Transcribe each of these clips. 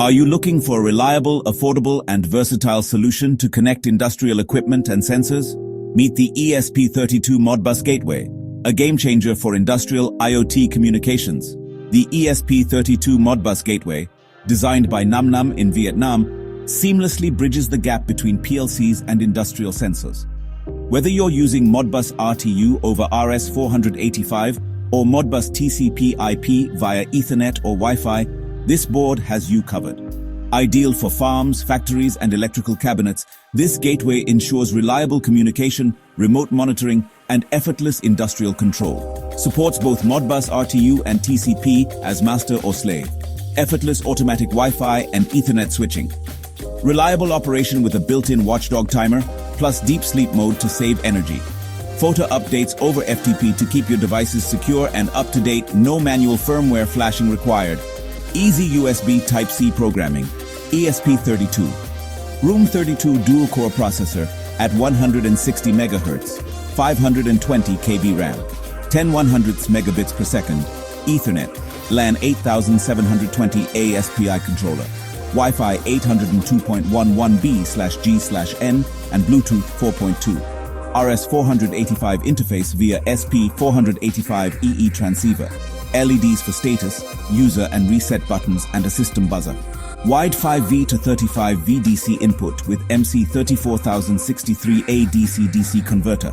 Are you looking for a reliable, affordable, and versatile solution to connect industrial equipment and sensors? Meet the ESP32 Modbus Gateway, a game-changer for industrial IoT communications. The ESP32 Modbus Gateway, designed by Nam Nam in Vietnam, seamlessly bridges the gap between PLCs and industrial sensors. Whether you're using Modbus RTU over RS485 or Modbus TCP/IP via Ethernet or Wi-Fi, this board has you covered. Ideal for farms, factories, and electrical cabinets, this gateway ensures reliable communication, remote monitoring, and effortless industrial control. Supports both Modbus RTU and TCP as master or slave. Effortless automatic Wi-Fi and Ethernet switching. Reliable operation with a built-in watchdog timer, plus deep sleep mode to save energy. Photo updates over FTP to keep your devices secure and up-to-date, no manual firmware flashing required. Easy USB Type-C programming. ESP32. Room 32 dual-core processor at 160 MHz, 520 KB RAM, 10/100 megabits per second, Ethernet, LAN 8720 ASPI controller, Wi-Fi 802.11b/g/n and Bluetooth 4.2, RS485 interface via SP485 transceiver, LEDs for status, user and reset buttons and a system buzzer. Wide 5V to 35V DC input with MC34063A DC-DC converter.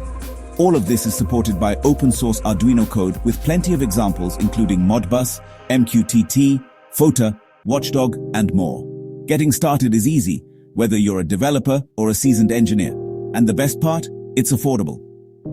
All of this is supported by open-source Arduino code with plenty of examples including Modbus, MQTT, FOTA, Watchdog, and more. Getting started is easy, whether you're a developer or a seasoned engineer. And the best part? It's affordable.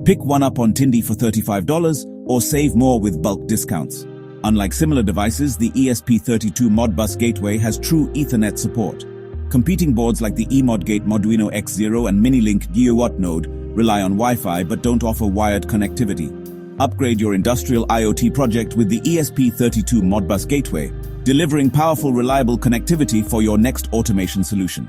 Pick one up on Tindy for $35 or save more with bulk discounts. Unlike similar devices, the ESP32 Modbus Gateway has true Ethernet support. Competing boards like the eModGate Moduino X0 and Minilink GeoWatt node rely on Wi-Fi but don't offer wired connectivity. Upgrade your industrial IoT project with the ESP32 Modbus Gateway, delivering powerful, reliable connectivity for your next automation solution.